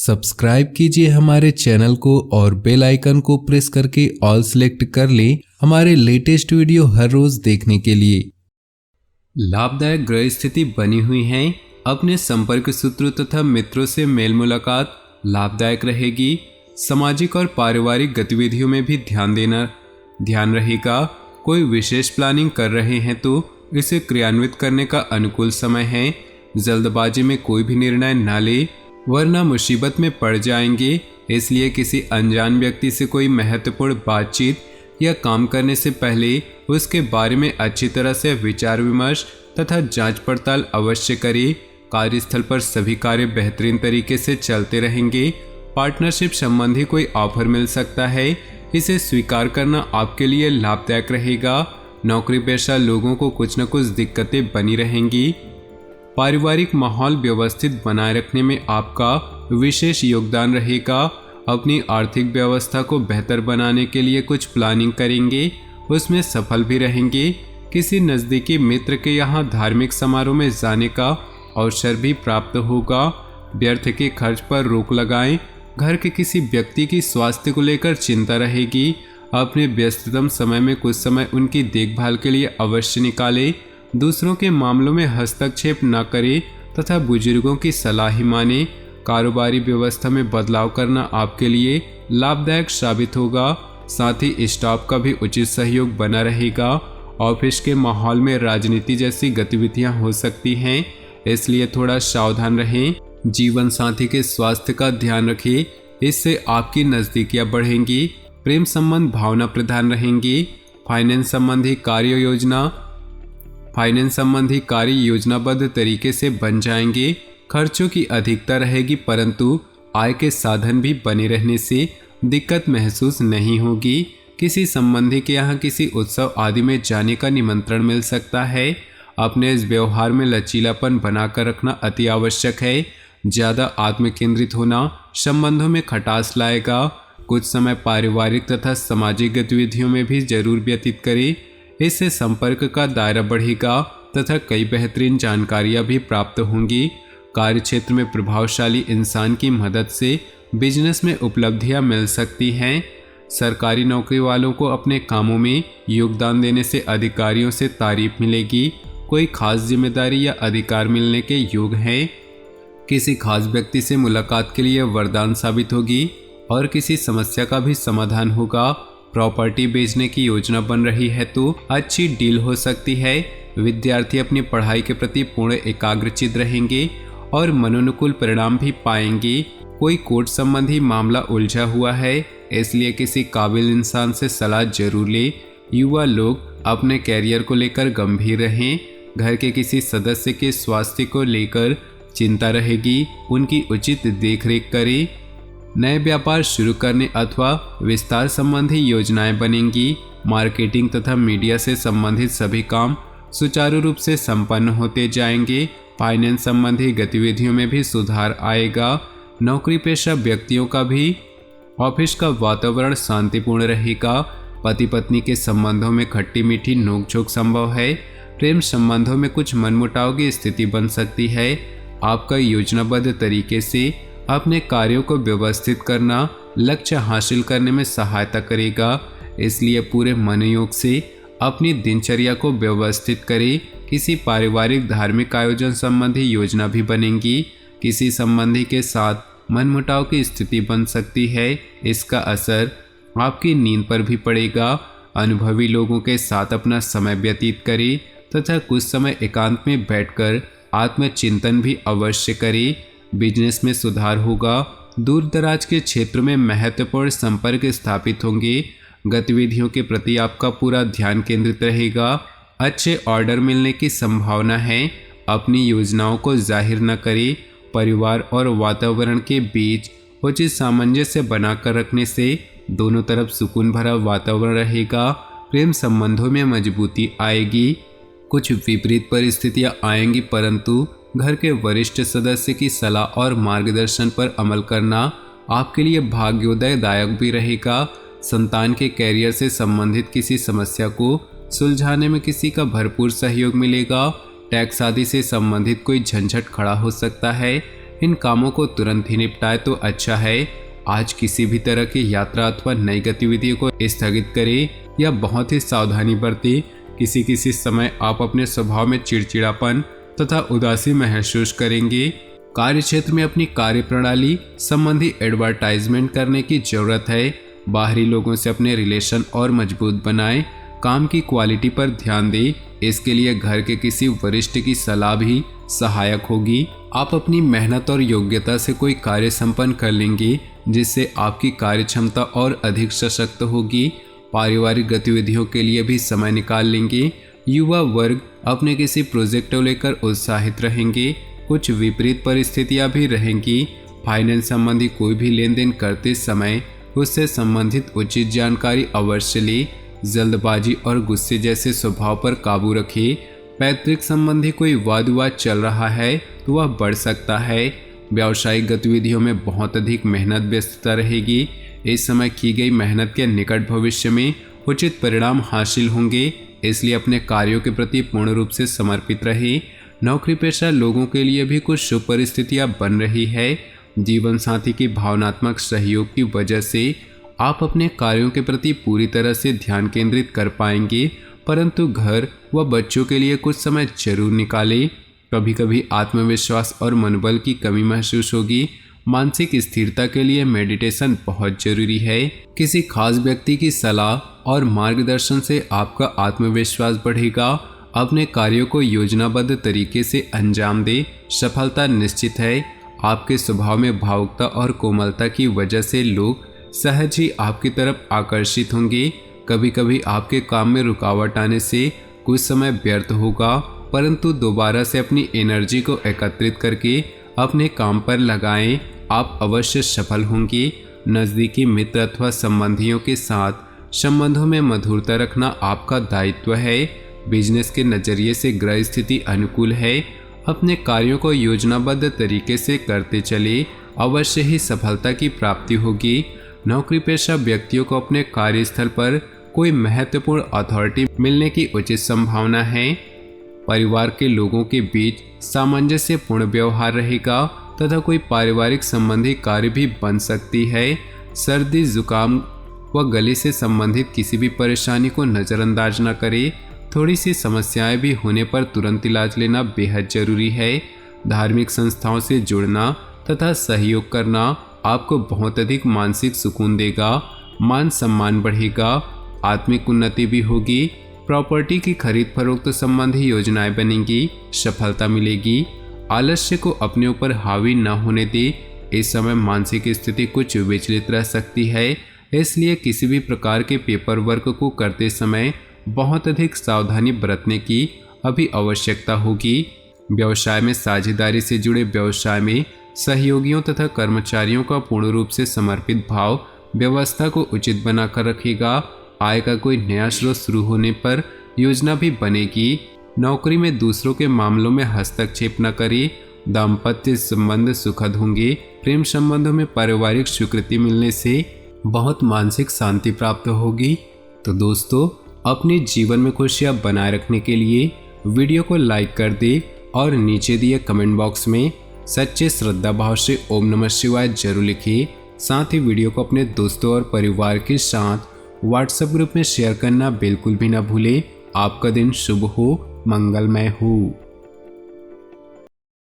Subscribe कीजिए हमारे channel को और बेल आइकन को प्रेस करके ऑल सेलेक्ट कर लें हमारे लेटेस्ट वीडियो हर रोज देखने के लिए। लाभदायक ग्रह स्थिति बनी हुई है। अपने संपर्क सूत्रों तथा मित्रों से मेल मुलाकात लाभदायक रहेगी। सामाजिक और पारिवारिक गतिविधियों में भी ध्यान रहेगा। कोई विशेष प्लानिंग कर रहे हैं तो इसे क्रियान्वित करने का अनुकूल समय है। जल्दबाजी में कोई भी निर्णय न ले वरना मुसीबत में पड़ जाएंगे। इसलिए किसी अनजान व्यक्ति से कोई महत्वपूर्ण बातचीत या काम करने से पहले उसके बारे में अच्छी तरह से विचार विमर्श तथा जांच पड़ताल अवश्य करें। कार्यस्थल पर सभी कार्य बेहतरीन तरीके से चलते रहेंगे। पार्टनरशिप संबंधी कोई ऑफर मिल सकता है, इसे स्वीकार करना आपके लिए लाभदायक रहेगा। नौकरी पेशा लोगों को कुछ न कुछ दिक्कतें बनी रहेंगी। पारिवारिक माहौल व्यवस्थित बनाए रखने में आपका विशेष योगदान रहेगा। अपनी आर्थिक व्यवस्था को बेहतर बनाने के लिए कुछ प्लानिंग करेंगे, उसमें सफल भी रहेंगे। किसी नज़दीकी मित्र के यहाँ धार्मिक समारोह में जाने का अवसर भी प्राप्त होगा। व्यर्थ के खर्च पर रोक लगाएं। घर के किसी व्यक्ति की स्वास्थ्य को लेकर चिंता रहेगी। अपने व्यस्ततम समय में कुछ समय उनकी देखभाल के लिए अवश्य निकालें। दूसरों के मामलों में हस्तक्षेप न करें तथा बुजुर्गों की सलाह ही माने। कारोबारी व्यवस्था में बदलाव करना आपके लिए लाभदायक साबित होगा। साथ ही स्टाफ का भी उचित सहयोग बना रहेगा। ऑफिस के माहौल में राजनीति जैसी गतिविधियां हो सकती हैं, इसलिए थोड़ा सावधान रहें। जीवन साथी के स्वास्थ्य का ध्यान रखें, इससे आपकी नज़दीकियां बढ़ेंगी। प्रेम संबंध भावना प्रधान रहेंगी। फाइनेंस संबंधी कार्य योजनाबद्ध तरीके से बन जाएंगे। खर्चों की अधिकता रहेगी, परंतु आय के साधन भी बने रहने से दिक्कत महसूस नहीं होगी। किसी संबंधी के यहाँ किसी उत्सव आदि में जाने का निमंत्रण मिल सकता है। अपने इस व्यवहार में लचीलापन बनाकर रखना अति आवश्यक है। ज़्यादा आत्मकेंद्रित होना संबंधों में खटास लाएगा। कुछ समय पारिवारिक तथा सामाजिक गतिविधियों में भी जरूर व्यतीत करें, इससे संपर्क का दायरा बढ़ेगा तथा कई बेहतरीन जानकारियां भी प्राप्त होंगी। कार्यक्षेत्र में प्रभावशाली इंसान की मदद से बिजनेस में उपलब्धियां मिल सकती हैं। सरकारी नौकरी वालों को अपने कामों में योगदान देने से अधिकारियों से तारीफ मिलेगी। कोई खास जिम्मेदारी या अधिकार मिलने के योग हैं। किसी खास व्यक्ति से मुलाकात के लिए वरदान साबित होगी और किसी समस्या का भी समाधान होगा। प्रॉपर्टी बेचने की योजना बन रही है तो अच्छी डील हो सकती है। विद्यार्थी अपनी पढ़ाई के प्रति पूर्ण एकाग्रचित रहेंगे और मनोनुकूल परिणाम भी पाएंगे। कोई कोर्ट संबंधी मामला उलझा हुआ है, इसलिए किसी काबिल इंसान से सलाह जरूर ले। युवा लोग अपने कैरियर को लेकर गंभीर रहें। घर के किसी सदस्य के स्वास्थ्य को लेकर चिंता रहेगी, उनकी उचित देखरेख करें। नए व्यापार शुरू करने अथवा विस्तार संबंधी योजनाएं बनेंगी। मार्केटिंग तथा मीडिया से संबंधित सभी काम सुचारू रूप से संपन्न होते जाएंगे। फाइनेंस संबंधी गतिविधियों में भी सुधार आएगा। नौकरी पेशा व्यक्तियों का भी ऑफिस का वातावरण शांतिपूर्ण रहेगा। पति पत्नी के संबंधों में खट्टी मीठी नोकझोंक संभव है। प्रेम संबंधों में कुछ मनमुटाव की स्थिति बन सकती है। आपका योजनाबद्ध तरीके से अपने कार्यों को व्यवस्थित करना लक्ष्य हासिल करने में सहायता करेगा, इसलिए पूरे मनोयोग से अपनी दिनचर्या को व्यवस्थित करें। किसी पारिवारिक धार्मिक आयोजन संबंधी योजना भी बनेगी। किसी संबंधी के साथ मनमुटाव की स्थिति बन सकती है, इसका असर आपकी नींद पर भी पड़ेगा। अनुभवी लोगों के साथ अपना समय व्यतीत करें तथा कुछ समय एकांत में बैठकर आत्मचिंतन भी अवश्य करें। बिजनेस में सुधार होगा। दूर दराज के क्षेत्र में महत्वपूर्ण संपर्क स्थापित होंगे। गतिविधियों के प्रति आपका पूरा ध्यान केंद्रित रहेगा। अच्छे ऑर्डर मिलने की संभावना है। अपनी योजनाओं को जाहिर न करें। परिवार और वातावरण के बीच उचित सामंजस्य बनाकर रखने से दोनों तरफ सुकून भरा वातावरण रहेगा। प्रेम संबंधों में मजबूती आएगी। कुछ विपरीत परिस्थितियां आएंगी, परंतु घर के वरिष्ठ सदस्य की सलाह और मार्गदर्शन पर अमल करना आपके लिए भाग्योदयदायक भी रहेगा। संतान के कैरियर से संबंधित किसी समस्या को सुलझाने में किसी का भरपूर सहयोग मिलेगा। टैक्स आदि से संबंधित कोई झंझट खड़ा हो सकता है, इन कामों को तुरंत ही निपटाए तो अच्छा है। आज किसी भी तरह की यात्रा अथवा नई गतिविधियों को स्थगित करें या बहुत ही सावधानी बरतें। किसी समय आप अपने स्वभाव में चिड़चिड़ापन तथा उदासी महसूस करेंगे। कार्य क्षेत्र में अपनी कार्य प्रणाली संबंधी एडवर्टाइजमेंट करने की जरूरत है। बाहरी लोगों से अपने रिलेशन और मजबूत बनाएं। काम की क्वालिटी पर ध्यान दें। इसके लिए घर के किसी वरिष्ठ की सलाह भी सहायक होगी। आप अपनी मेहनत और योग्यता से कोई कार्य संपन्न कर लेंगे, जिससे आपकी कार्य क्षमता और अधिक सशक्त होगी। पारिवारिक गतिविधियों के लिए भी समय निकाल लेंगे। युवा वर्ग अपने किसी प्रोजेक्ट को लेकर उत्साहित रहेंगे। कुछ विपरीत परिस्थितियां भी रहेंगी। फाइनेंस संबंधी कोई भी लेन देन करते समय उससे संबंधित उचित जानकारी अवश्य ले। जल्दबाजी और गुस्से जैसे स्वभाव पर काबू रखें। पैतृक संबंधी कोई वाद विवाद चल रहा है तो वह बढ़ सकता है। व्यावसायिक गतिविधियों में बहुत अधिक मेहनत व्यस्तता रहेगी। इस समय की गई मेहनत के निकट भविष्य में उचित परिणाम हासिल होंगे, इसलिए अपने कार्यों के प्रति पूर्ण रूप से समर्पित रहे। नौकरी पेशा लोगों के लिए भी कुछ शुभ परिस्थितियां बन रही है। जीवन साथी की भावनात्मक सहयोग की वजह से आप अपने कार्यों के प्रति पूरी तरह से ध्यान केंद्रित कर पाएंगे, परंतु घर व बच्चों के लिए कुछ समय जरूर निकालें। कभी कभी आत्मविश्वास और मनोबल की कमी महसूस होगी। मानसिक स्थिरता के लिए मेडिटेशन बहुत जरूरी है। किसी खास व्यक्ति की सलाह और मार्गदर्शन से आपका आत्मविश्वास बढ़ेगा। अपने कार्यों को योजनाबद्ध तरीके से अंजाम दें, सफलता निश्चित है। आपके स्वभाव में भावुकता और कोमलता की वजह से लोग सहज ही आपकी तरफ आकर्षित होंगे। कभी कभी आपके काम में रुकावट आने से कुछ समय व्यर्थ होगा, परंतु दोबारा से अपनी एनर्जी को एकत्रित करके अपने काम पर लगाएं। आप अवश्य सफल होंगे। नज़दीकी मित्र अथवा संबंधियों के साथ संबंधों में मधुरता रखना आपका दायित्व है। बिजनेस के नज़रिए से ग्रह स्थिति अनुकूल है। अपने कार्यों को योजनाबद्ध तरीके से करते चले, अवश्य ही सफलता की प्राप्ति होगी। नौकरी पेशा व्यक्तियों को अपने कार्यस्थल पर कोई महत्वपूर्ण अथॉरिटी मिलने की उचित संभावना है। परिवार के लोगों के बीच सामंजस्यपूर्ण व्यवहार रहेगा तथा कोई पारिवारिक संबंधी कार्य भी बन सकती है। सर्दी, जुकाम व गले से संबंधित किसी भी परेशानी को नज़रअंदाज न करें। थोड़ी सी समस्याएं भी होने पर तुरंत इलाज लेना बेहद जरूरी है। धार्मिक संस्थाओं से जुड़ना तथा सहयोग करना आपको बहुत अधिक मानसिक सुकून देगा। मान सम्मान बढ़ेगा। आत्मिक उन्नति भी होगी। प्रॉपर्टी की खरीद फरोख्त संबंधी योजनाएं बनेंगी। सफलता मिलेगी। आलस्य को अपने ऊपर हावी न होने दे। इस समय मानसिक स्थिति कुछ विचलित रह सकती है, इसलिए किसी भी प्रकार के पेपर वर्क को करते समय बहुत अधिक सावधानी बरतने की अभी आवश्यकता होगी। व्यवसाय में साझेदारी से जुड़े व्यवसाय में सहयोगियों तथा कर्मचारियों का पूर्ण रूप से समर्पित भाव व्यवस्था को उचित बनाकर रखेगा। आय का कोई नया स्रोत शुरू होने पर योजना भी बनेगी। नौकरी में दूसरों के मामलों में हस्तक्षेप न करें। दाम्पत्य संबंध सुखद होंगे। प्रेम संबंधों में पारिवारिक स्वीकृति मिलने से बहुत मानसिक शांति प्राप्त होगी। तो दोस्तों, अपने जीवन में खुशियां बनाए रखने के लिए वीडियो को लाइक कर दे और नीचे दिए कमेंट बॉक्स में सच्चे श्रद्धा भाव से ओम नमः शिवाय जरूर लिखिए। साथ ही वीडियो को अपने दोस्तों और परिवार के साथ व्हाट्सएप ग्रुप में शेयर करना बिल्कुल भी ना भूलें। आपका दिन शुभ हो, मंगलमय हो।